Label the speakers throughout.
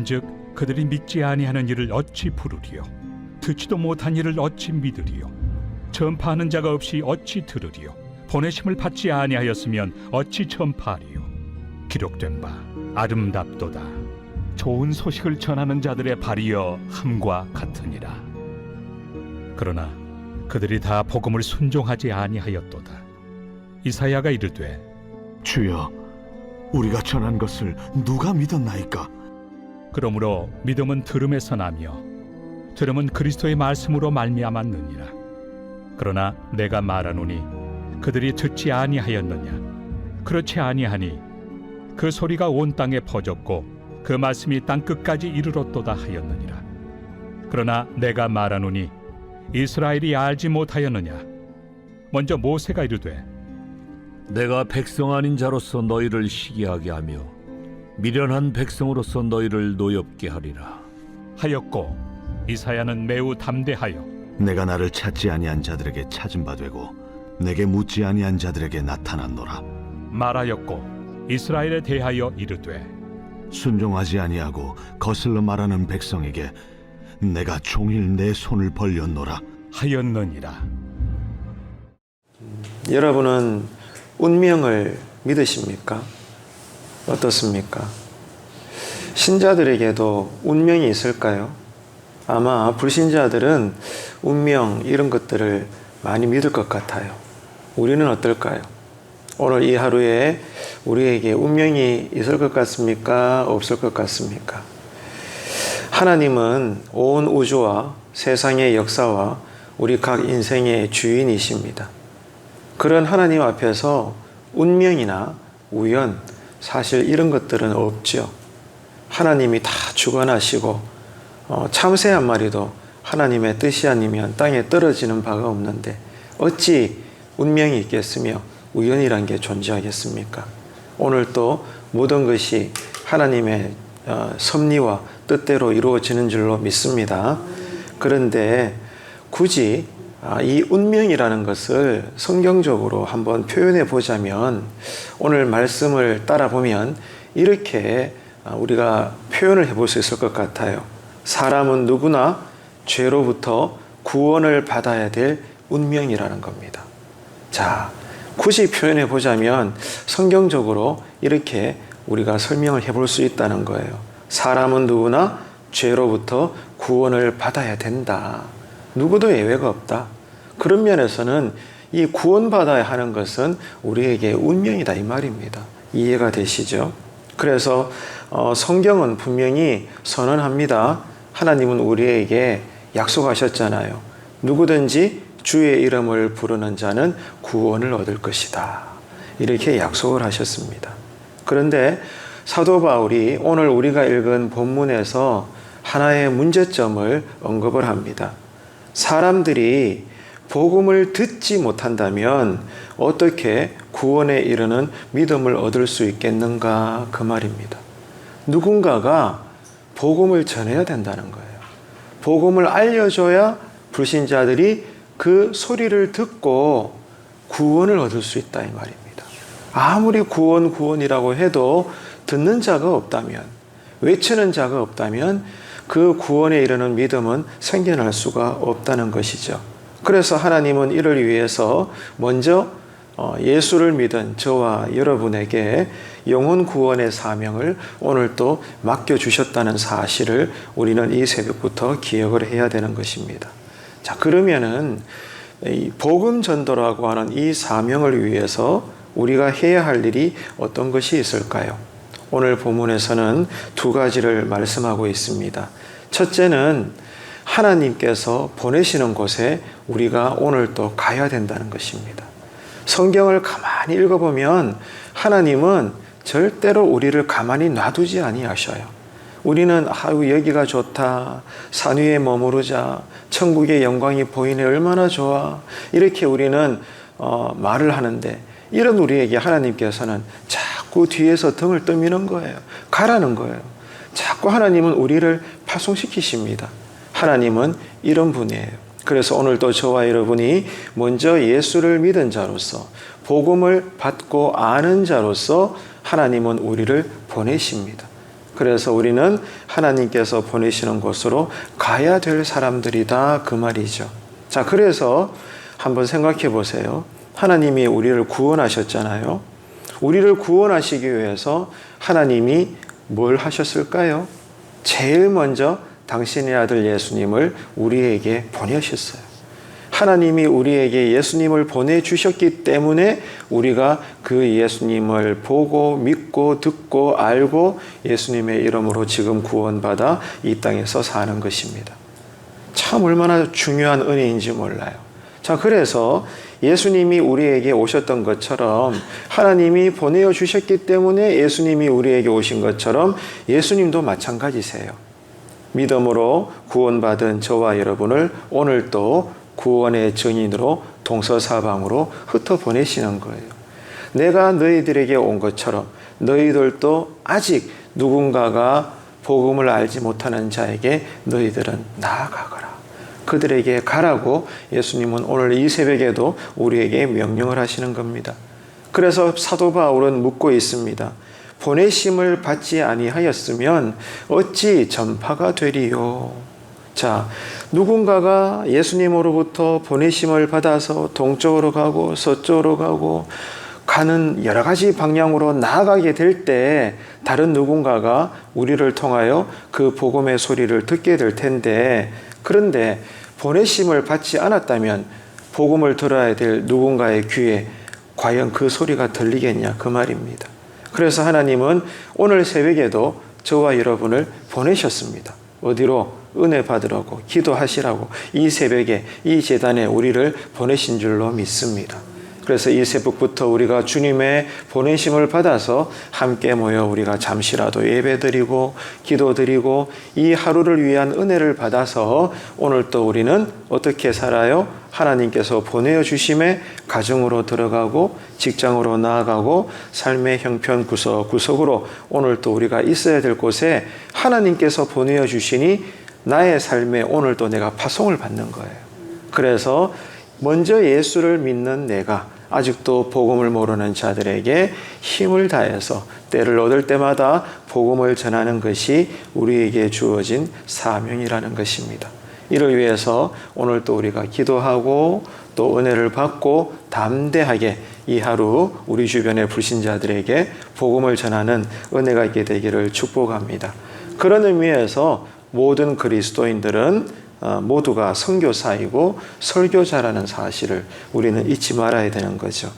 Speaker 1: 그런즉 그들이 믿지 아니하는 이를 어찌 부르리요? 듣지도 못한 이를 어찌 믿으리요? 전파하는 자가 없이 어찌 들으리요? 보내심을 받지 아니하였으면 어찌 전파하리요? 기록된 바 아름답도다. 좋은 소식을 전하는 자들의 발이여 함과 같으니라. 그러나 그들이 다 복음을 순종하지 아니하였도다. 이사야가 이르되
Speaker 2: 주여, 우리가 전한 것을 누가 믿었나이까?
Speaker 1: 그러므로 믿음은 들음에서 나며 들음은 그리스도의 말씀으로 말미암았느니라. 그러나 내가 말하노니 그들이 듣지 아니하였느냐? 그렇지 아니하니 그 소리가 온 땅에 퍼졌고 그 말씀이 땅 끝까지 이르렀도다 하였느니라. 그러나 내가 말하노니 이스라엘이 알지 못하였느냐? 먼저 모세가 이르되
Speaker 3: 내가 백성 아닌 자로서 너희를 시기하게 하며 미련한 백성으로서 너희를 노엽게 하리라
Speaker 1: 하였고, 이사야는 매우 담대하여
Speaker 2: 내가 나를 찾지 아니한 자들에게 찾은 바 되고 내게 묻지 아니한 자들에게 나타났노라.
Speaker 1: 말하였고, 이스라엘에 대하여 이르되
Speaker 2: 순종하지 아니하고 거슬러 말하는 백성에게 내가 종일 내 손을 벌렸노라
Speaker 1: 하였느니라.
Speaker 4: 여러분은 운명을 믿으십니까? 어떻습니까? 신자들에게도 운명이 있을까요? 아마 불신자들은 운명 이런 것들을 많이 믿을 것 같아요. 우리는 어떨까요? 오늘 이 하루에 우리에게 운명이 있을 것 같습니까? 없을 것 같습니까? 하나님은 온 우주와 세상의 역사와 우리 각 인생의 주인이십니다. 그런 하나님 앞에서 운명이나 우연, 사실 이런 것들은 없죠. 하나님이 다 주관하시고 참새 한 마리도 하나님의 뜻이 아니면 땅에 떨어지는 바가 없는데 어찌 운명이 있겠으며 우연이란 게 존재하겠습니까? 오늘 또 모든 것이 하나님의 섭리와 뜻대로 이루어지는 줄로 믿습니다. 그런데 굳이 이 운명이라는 것을 성경적으로 한번 표현해 보자면 오늘 말씀을 따라 보면 이렇게 우리가 표현을 해볼 수 있을 것 같아요. 사람은 누구나 죄로부터 구원을 받아야 될 운명이라는 겁니다. 자, 굳이 표현해 보자면 성경적으로 이렇게 우리가 설명을 해볼 수 있다는 거예요. 사람은 누구나 죄로부터 구원을 받아야 된다. 누구도 예외가 없다. 그런 면에서는 이 구원받아야 하는 것은 우리에게 운명이다 이 말입니다. 이해가 되시죠? 그래서 성경은 분명히 선언합니다. 하나님은 우리에게 약속하셨잖아요. 누구든지 주의 이름을 부르는 자는 구원을 얻을 것이다. 이렇게 약속을 하셨습니다. 그런데 사도 바울이 오늘 우리가 읽은 본문에서 하나의 문제점을 언급을 합니다. 사람들이 복음을 듣지 못한다면 어떻게 구원에 이르는 믿음을 얻을 수 있겠는가 그 말입니다. 누군가가 복음을 전해야 된다는 거예요. 복음을 알려줘야 불신자들이 그 소리를 듣고 구원을 얻을 수 있다 이 말입니다. 아무리 구원이라고 해도 듣는 자가 없다면, 외치는 자가 없다면 그 구원에 이르는 믿음은 생겨날 수가 없다는 것이죠. 그래서 하나님은 이를 위해서 먼저 예수를 믿은 저와 여러분에게 영혼 구원의 사명을 오늘 또 맡겨주셨다는 사실을 우리는 이 새벽부터 기억을 해야 되는 것입니다. 자, 그러면은 이 복음 전도라고 하는 이 사명을 위해서 우리가 해야 할 일이 어떤 것이 있을까요? 오늘 본문에서는 두 가지를 말씀하고 있습니다. 첫째는 하나님께서 보내시는 곳에 우리가 오늘 또 가야 된다는 것입니다. 성경을 가만히 읽어보면 하나님은 절대로 우리를 가만히 놔두지 아니하셔요. 우리는 여기가 좋다, 산 위에 머무르자, 천국의 영광이 보이네, 얼마나 좋아, 이렇게 우리는 말을 하는데 이런 우리에게 하나님께서는 자꾸 뒤에서 등을 떠미는 거예요. 가라는 거예요. 자꾸 하나님은 우리를 파송시키십니다. 하나님은 이런 분이에요. 그래서 오늘도 저와 여러분이 먼저 예수를 믿은 자로서 복음을 받고 아는 자로서 하나님은 우리를 보내십니다. 그래서 우리는 하나님께서 보내시는 곳으로 가야 될 사람들이다 그 말이죠. 자, 그래서 한번 생각해 보세요. 하나님이 우리를 구원하셨잖아요. 우리를 구원하시기 위해서 하나님이 뭘 하셨을까요? 제일 먼저 당신의 아들 예수님을 우리에게 보내셨어요. 하나님이 우리에게 예수님을 보내주셨기 때문에 우리가 그 예수님을 보고 믿고 듣고 알고 예수님의 이름으로 지금 구원받아 이 땅에서 사는 것입니다. 참 얼마나 중요한 은혜인지 몰라요. 자, 그래서 예수님이 우리에게 오셨던 것처럼 하나님이 보내어 주셨기 때문에 예수님이 우리에게 오신 것처럼 예수님도 마찬가지세요. 믿음으로 구원받은 저와 여러분을 오늘 또 구원의 증인으로 동서사방으로 흩어보내시는 거예요. 내가 너희들에게 온 것처럼 너희들도 아직 누군가가 복음을 알지 못하는 자에게 너희들은 나아가거라. 그들에게 가라고 예수님은 오늘 이 새벽에도 우리에게 명령을 하시는 겁니다. 그래서 사도 바울은 묻고 있습니다. 보내심을 받지 아니하였으면 어찌 전파가 되리요? 자, 누군가가 예수님으로부터 보내심을 받아서 동쪽으로 가고 서쪽으로 가고 가는 여러 가지 방향으로 나아가게 될 때 다른 누군가가 우리를 통하여 그 복음의 소리를 듣게 될 텐데, 그런데 보내심을 받지 않았다면 복음을 들어야 될 누군가의 귀에 과연 그 소리가 들리겠냐 그 말입니다. 그래서 하나님은 오늘 새벽에도 저와 여러분을 보내셨습니다. 어디로? 은혜 받으라고, 기도하시라고 이 새벽에 이 제단에 우리를 보내신 줄로 믿습니다. 그래서 이 새벽부터 우리가 주님의 보내심을 받아서 함께 모여 우리가 잠시라도 예배드리고 기도드리고 이 하루를 위한 은혜를 받아서 오늘 또 우리는 어떻게 살아요? 하나님께서 보내어 주심에 가정으로 들어가고 직장으로 나아가고 삶의 형편 구석구석으로 오늘 또 우리가 있어야 될 곳에 하나님께서 보내어 주시니 나의 삶에 오늘 또 내가 파송을 받는 거예요. 그래서 먼저 예수를 믿는 내가 아직도 복음을 모르는 자들에게 힘을 다해서 때를 얻을 때마다 복음을 전하는 것이 우리에게 주어진 사명이라는 것입니다. 이를 위해서 오늘 또 우리가 기도하고 또 은혜를 받고 담대하게 이 하루 우리 주변의 불신자들에게 복음을 전하는 은혜가 있게 되기를 축복합니다. 그런 의미에서 모든 그리스도인들은 모두가 선교사이고 설교자라는 사실을 우리는 잊지 말아야 되는 거죠.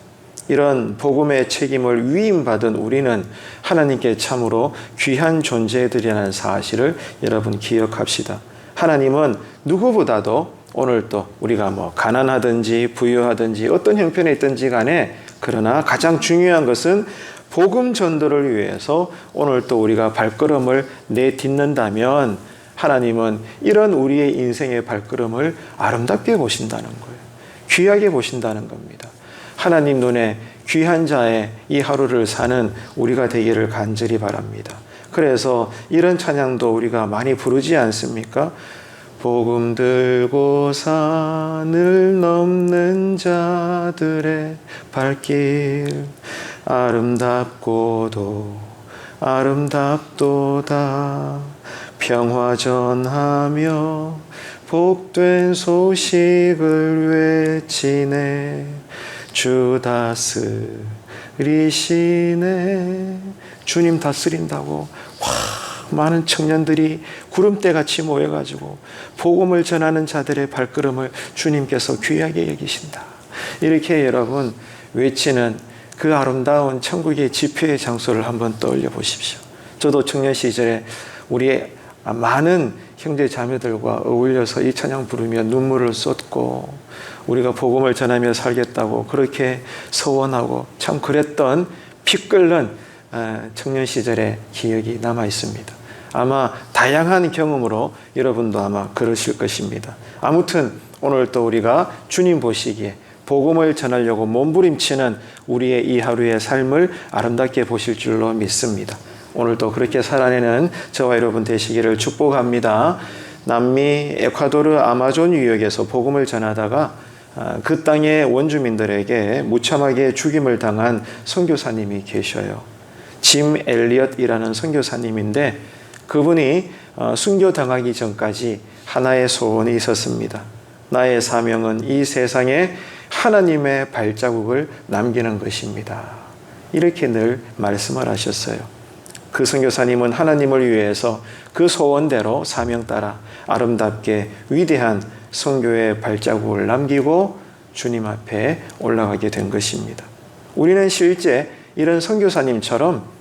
Speaker 4: 이런 복음의 책임을 위임받은 우리는 하나님께 참으로 귀한 존재들이라는 사실을 여러분 기억합시다. 하나님은 누구보다도 오늘 또 우리가 가난하든지 부유하든지 어떤 형편에 있든지 간에, 그러나 가장 중요한 것은 복음 전도를 위해서 오늘 또 우리가 발걸음을 내딛는다면 하나님은 이런 우리의 인생의 발걸음을 아름답게 보신다는 거예요. 귀하게 보신다는 겁니다. 하나님 눈에 귀한 자의 이 하루를 사는 우리가 되기를 간절히 바랍니다. 그래서 이런 찬양도 우리가 많이 부르지 않습니까? 복음 들고 산을 넘는 자들의 발길 아름답고도 아름답도다. 평화 전하며 복된 소식을 외치네. 주 다스리시네. 주님 다스린다고 많은 청년들이 구름대같이 모여가지고 복음을 전하는 자들의 발걸음을 주님께서 귀하게 여기신다. 이렇게 여러분 외치는 그 아름다운 천국의 집회의 장소를 한번 떠올려 보십시오. 저도 청년 시절에 우리의 많은 형제 자매들과 어울려서 이 찬양 부르며 눈물을 쏟고 우리가 복음을 전하며 살겠다고 그렇게 소원하고 참 그랬던 피 끓는 청년 시절의 기억이 남아 있습니다. 아마 다양한 경험으로 여러분도 아마 그러실 것입니다. 아무튼 오늘 또 우리가 주님 보시기에 복음을 전하려고 몸부림치는 우리의 이 하루의 삶을 아름답게 보실 줄로 믿습니다. 오늘도 그렇게 살아내는 저와 여러분 되시기를 축복합니다. 남미 에콰도르 아마존 유역에서 복음을 전하다가 그 땅의 원주민들에게 무참하게 죽임을 당한 선교사님이 계셔요. 짐 엘리엇이라는 선교사님인데 그분이 순교당하기 전까지 하나의 소원이 있었습니다. 나의 사명은 이 세상에 하나님의 발자국을 남기는 것입니다. 이렇게 늘 말씀을 하셨어요. 그 선교사님은 하나님을 위해서 그 소원대로 사명 따라 아름답게 위대한 선교의 발자국을 남기고 주님 앞에 올라가게 된 것입니다. 우리는 실제 이런 선교사님처럼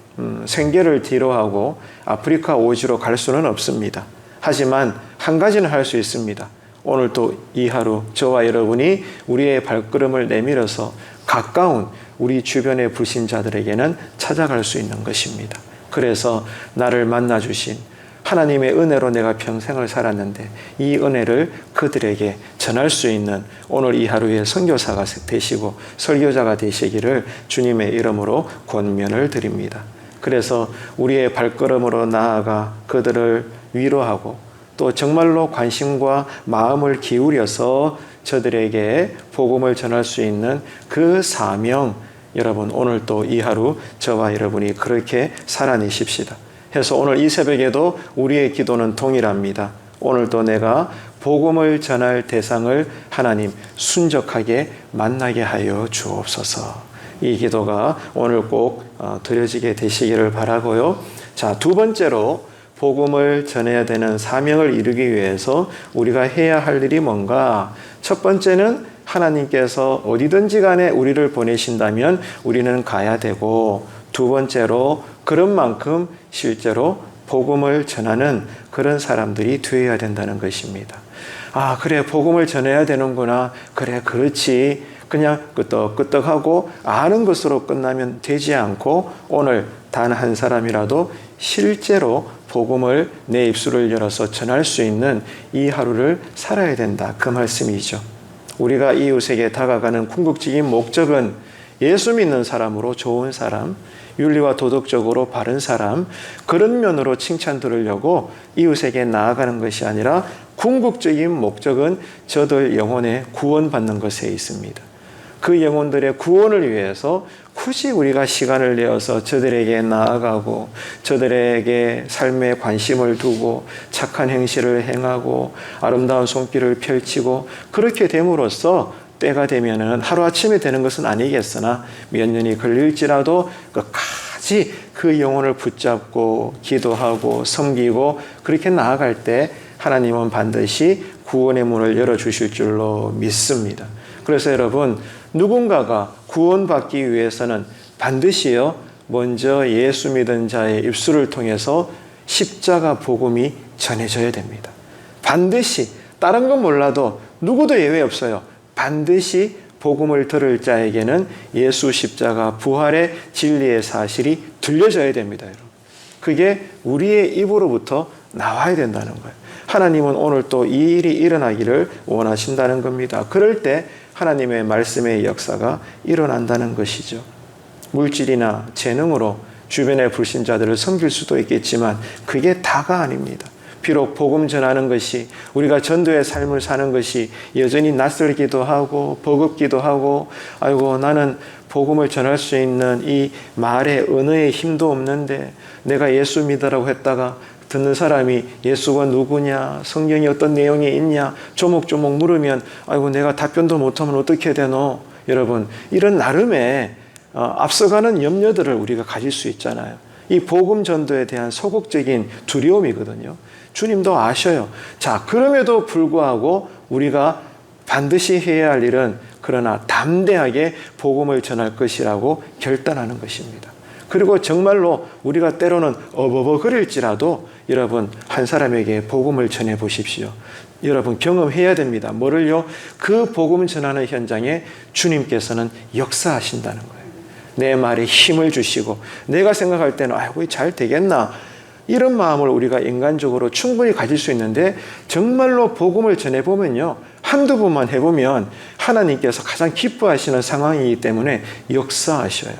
Speaker 4: 생계를 뒤로하고 아프리카 오지로 갈 수는 없습니다. 하지만 한 가지는 할 수 있습니다. 오늘 또 이 하루 저와 여러분이 우리의 발걸음을 내밀어서 가까운 우리 주변의 불신자들에게는 찾아갈 수 있는 것입니다. 그래서 나를 만나주신 하나님의 은혜로 내가 평생을 살았는데 이 은혜를 그들에게 전할 수 있는 오늘 이 하루의 선교사가 되시고 설교자가 되시기를 주님의 이름으로 권면을 드립니다. 그래서 우리의 발걸음으로 나아가 그들을 위로하고 또 정말로 관심과 마음을 기울여서 저들에게 복음을 전할 수 있는 그 사명, 여러분 오늘 또 이 하루 저와 여러분이 그렇게 살아내십시다. 해서 오늘 이 새벽에도 우리의 기도는 동일합니다. 오늘도 내가 복음을 전할 대상을 하나님 순적하게 만나게 하여 주옵소서. 이 기도가 오늘 꼭 드려지게 되시기를 바라고요. 자, 두 번째로 복음을 전해야 되는 사명을 이루기 위해서 우리가 해야 할 일이 뭔가? 첫 번째는 하나님께서 어디든지 간에 우리를 보내신다면 우리는 가야 되고, 두 번째로 그런 만큼 실제로 복음을 전하는 그런 사람들이 되어야 된다는 것입니다. 아, 그래, 복음을 전해야 되는구나. 그래, 그렇지. 그냥 끄떡끄떡하고 아는 것으로 끝나면 되지 않고 오늘 단 한 사람이라도 실제로 복음을 내 입술을 열어서 전할 수 있는 이 하루를 살아야 된다. 그 말씀이죠. 우리가 이웃에게 다가가는 궁극적인 목적은 예수 믿는 사람으로 좋은 사람, 윤리와 도덕적으로 바른 사람, 그런 면으로 칭찬 들으려고 이웃에게 나아가는 것이 아니라 궁극적인 목적은 저들 영혼의 구원받는 것에 있습니다. 그 영혼들의 구원을 위해서 굳이 우리가 시간을 내어서 저들에게 나아가고 저들에게 삶에 관심을 두고 착한 행실을 행하고 아름다운 손길을 펼치고 그렇게 됨으로써 때가 되면은 하루아침에 되는 것은 아니겠으나 몇 년이 걸릴지라도 끝까지 그 영혼을 붙잡고 기도하고 섬기고 그렇게 나아갈 때 하나님은 반드시 구원의 문을 열어주실 줄로 믿습니다. 그래서 여러분, 누군가가 구원받기 위해서는 반드시요 먼저 예수 믿은 자의 입술을 통해서 십자가 복음이 전해져야 됩니다. 반드시, 다른 건 몰라도 누구도 예외 없어요. 반드시 복음을 들을 자에게는 예수 십자가 부활의 진리의 사실이 들려져야 됩니다. 여러분. 그게 우리의 입으로부터 나와야 된다는 거예요. 하나님은 오늘 또 이 일이 일어나기를 원하신다는 겁니다. 그럴 때 하나님의 말씀의 역사가 일어난다는 것이죠. 물질이나 재능으로 주변의 불신자들을 섬길 수도 있겠지만 그게 다가 아닙니다. 비록 복음 전하는 것이, 우리가 전도의 삶을 사는 것이 여전히 낯설기도 하고 버겁기도 하고, 아이고 나는 복음을 전할 수 있는 이 말의 언어의 힘도 없는데 내가 예수 믿으라고 했다가 듣는 사람이 예수가 누구냐, 성경에 어떤 내용이 있냐 조목조목 물으면 아이고 내가 답변도 못하면 어떻게 되노? 여러분, 이런 나름의 앞서가는 염려들을 우리가 가질 수 있잖아요. 이 복음 전도에 대한 소극적인 두려움이거든요. 주님도 아셔요. 자, 그럼에도 불구하고 우리가 반드시 해야 할 일은 그러나 담대하게 복음을 전할 것이라고 결단하는 것입니다. 그리고 정말로 우리가 때로는 어버버거릴지라도 여러분 한 사람에게 복음을 전해 보십시오. 여러분 경험해야 됩니다. 뭐를요? 그 복음 전하는 현장에 주님께서는 역사하신다는 거예요. 내 말에 힘을 주시고 내가 생각할 때는 아이고 잘 되겠나 이런 마음을 우리가 인간적으로 충분히 가질 수 있는데 정말로 복음을 전해보면요. 한두 번만 해보면 하나님께서 가장 기뻐하시는 상황이기 때문에 역사하셔요.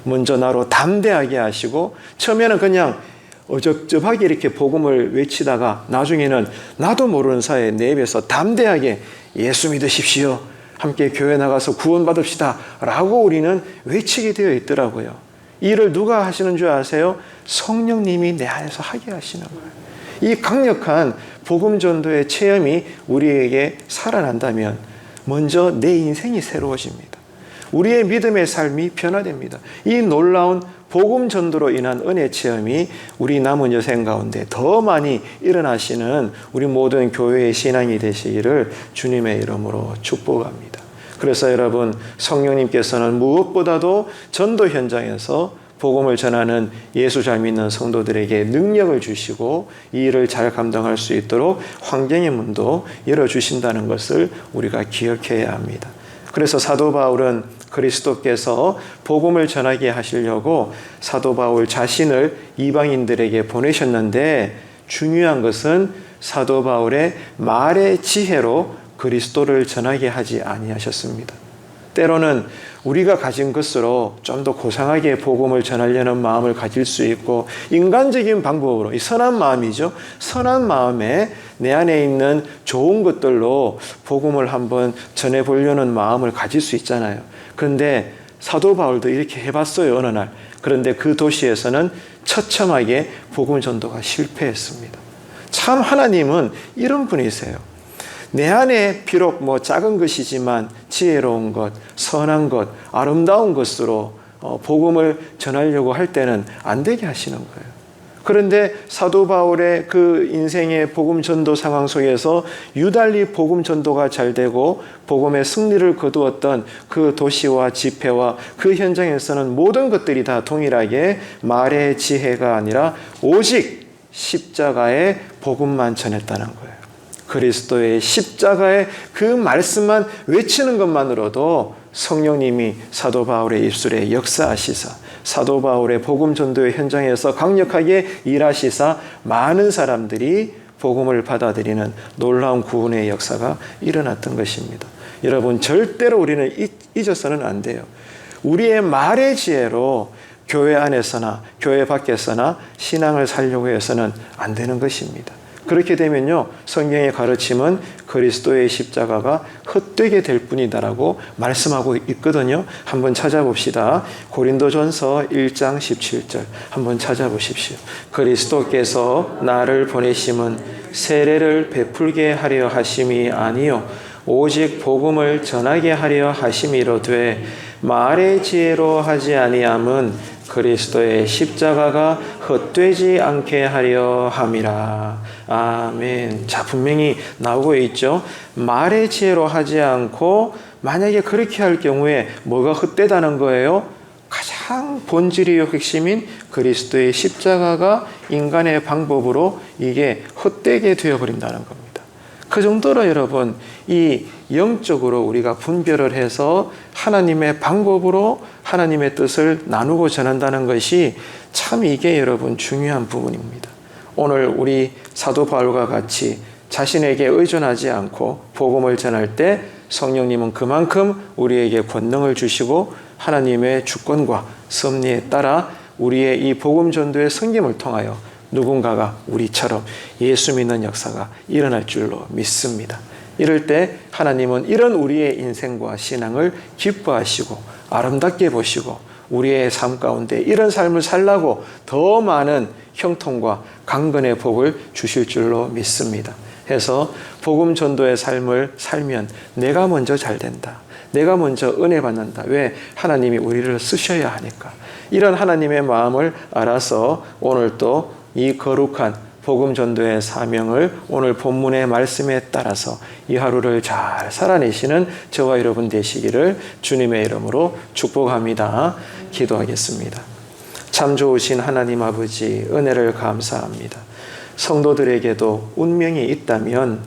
Speaker 4: 먼저 나로 담대하게 하시고 처음에는 그냥 어적접하게 이렇게 복음을 외치다가 나중에는 나도 모르는 사이에 내 입에서 담대하게 예수 믿으십시오. 함께 교회 나가서 구원받읍시다 라고 우리는 외치게 되어 있더라고요. 이 일을 누가 하시는 줄 아세요? 성령님이 내 안에서 하게 하시는 거예요. 이 강력한 복음 전도의 체험이 우리에게 살아난다면 먼저 내 인생이 새로워집니다. 우리의 믿음의 삶이 변화됩니다. 이 놀라운 복음 전도로 인한 은혜 체험이 우리 남은 여생 가운데 더 많이 일어나시는 우리 모든 교회의 신앙이 되시기를 주님의 이름으로 축복합니다. 그래서 여러분, 성령님께서는 무엇보다도 전도 현장에서 복음을 전하는 예수 잘 믿는 성도들에게 능력을 주시고 이 일을 잘 감당할 수 있도록 환경의 문도 열어주신다는 것을 우리가 기억해야 합니다. 그래서 사도 바울은 그리스도께서 복음을 전하게 하시려고 사도 바울 자신을 이방인들에게 보내셨는데 중요한 것은 사도 바울의 말의 지혜로 그리스도를 전하게 하지 아니하셨습니다. 때로는 우리가 가진 것으로 좀 더 고상하게 복음을 전하려는 마음을 가질 수 있고 인간적인 방법으로, 이 선한 마음이죠. 선한 마음에 내 안에 있는 좋은 것들로 복음을 한번 전해보려는 마음을 가질 수 있잖아요. 그런데 사도 바울도 이렇게 해봤어요, 어느 날. 그런데 그 도시에서는 처참하게 복음 전도가 실패했습니다. 참 하나님은 이런 분이세요. 내 안에 비록 작은 것이지만 지혜로운 것, 선한 것, 아름다운 것으로 복음을 전하려고 할 때는 안 되게 하시는 거예요. 그런데 사도 바울의 그 인생의 복음 전도 상황 속에서 유달리 복음 전도가 잘 되고 복음의 승리를 거두었던 그 도시와 집회와 그 현장에서는 모든 것들이 다 동일하게 말의 지혜가 아니라 오직 십자가의 복음만 전했다는 거예요. 그리스도의 십자가의 그 말씀만 외치는 것만으로도 성령님이 사도 바울의 입술에 역사하시사 사도 바울의 복음 전도의 현장에서 강력하게 일하시사 많은 사람들이 복음을 받아들이는 놀라운 구원의 역사가 일어났던 것입니다. 여러분, 절대로 우리는 잊어서는 안 돼요. 우리의 말의 지혜로 교회 안에서나 교회 밖에서나 신앙을 살려고 해서는 안 되는 것입니다. 그렇게 되면요, 성경의 가르침은 그리스도의 십자가가 헛되게 될 뿐이다라고 말씀하고 있거든요. 한번 찾아봅시다. 고린도전서 1장 17절 한번 찾아보십시오. 그리스도께서 나를 보내심은 세례를 베풀게 하려 하심이 아니요 오직 복음을 전하게 하려 하심이로되 말의 지혜로 하지 아니함은 그리스도의 십자가가 헛되지 않게 하려 함이라. 아멘. 자, 분명히 나오고 있죠. 말의 지혜로 하지 않고 만약에 그렇게 할 경우에 뭐가 헛되다는 거예요? 가장 본질이요 핵심인 그리스도의 십자가가 인간의 방법으로 이게 헛되게 되어버린다는 겁니다. 그 정도로 여러분, 이 영적으로 우리가 분별을 해서 하나님의 방법으로 하나님의 뜻을 나누고 전한다는 것이 참 이게 여러분 중요한 부분입니다. 오늘 우리 사도 바울과 같이 자신에게 의존하지 않고 복음을 전할 때 성령님은 그만큼 우리에게 권능을 주시고 하나님의 주권과 섭리에 따라 우리의 이 복음 전도의 섬김을 통하여 누군가가 우리처럼 예수 믿는 역사가 일어날 줄로 믿습니다. 이럴 때 하나님은 이런 우리의 인생과 신앙을 기뻐하시고 아름답게 보시고 우리의 삶 가운데 이런 삶을 살라고 더 많은 형통과 강건의 복을 주실 줄로 믿습니다. 해서 복음 전도의 삶을 살면 내가 먼저 잘 된다. 내가 먼저 은혜 받는다. 왜? 하나님이 우리를 쓰셔야 하니까. 이런 하나님의 마음을 알아서 오늘 또 이 거룩한 복음 전도의 사명을 오늘 본문의 말씀에 따라서 이 하루를 잘 살아내시는 저와 여러분 되시기를 주님의 이름으로 축복합니다. 기도하겠습니다. 참 좋으신 하나님 아버지, 은혜를 감사합니다. 성도들에게도 운명이 있다면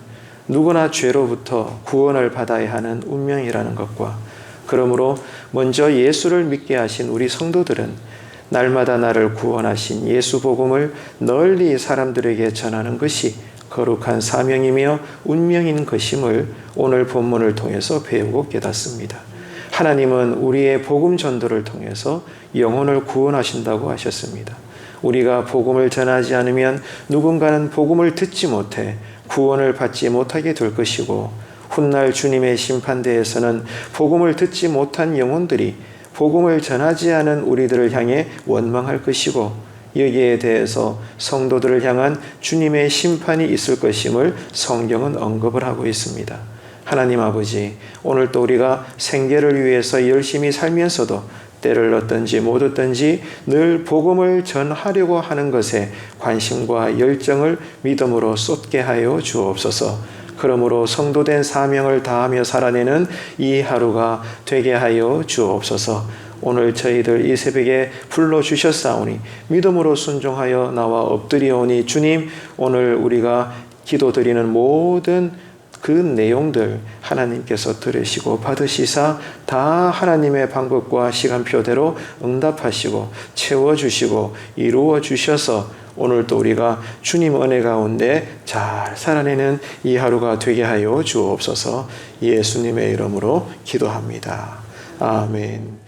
Speaker 4: 누구나 죄로부터 구원을 받아야 하는 운명이라는 것과, 그러므로 먼저 예수를 믿게 하신 우리 성도들은 날마다 나를 구원하신 예수 복음을 널리 사람들에게 전하는 것이 거룩한 사명이며 운명인 것임을 오늘 본문을 통해서 배우고 깨닫습니다. 하나님은 우리의 복음 전도를 통해서 영혼을 구원하신다고 하셨습니다. 우리가 복음을 전하지 않으면 누군가는 복음을 듣지 못해 구원을 받지 못하게 될 것이고, 훗날 주님의 심판대에서는 복음을 듣지 못한 영혼들이 복음을 전하지 않은 우리들을 향해 원망할 것이고 여기에 대해서 성도들을 향한 주님의 심판이 있을 것임을 성경은 언급을 하고 있습니다. 하나님 아버지, 오늘 또 우리가 생계를 위해서 열심히 살면서도 때를 얻든지 못 얻든지 늘 복음을 전하려고 하는 것에 관심과 열정을 믿음으로 쏟게 하여 주옵소서. 그러므로 성도된 사명을 다하며 살아내는 이 하루가 되게 하여 주옵소서. 오늘 저희들 이 새벽에 불러주셨사오니 믿음으로 순종하여 나와 엎드리오니 주님, 오늘 우리가 기도드리는 모든 그 내용들 하나님께서 들으시고 받으시사 다 하나님의 방법과 시간표대로 응답하시고 채워주시고 이루어주셔서 오늘도 우리가 주님 은혜 가운데 잘 살아내는 이 하루가 되게 하여 주옵소서. 예수님의 이름으로 기도합니다. 아멘.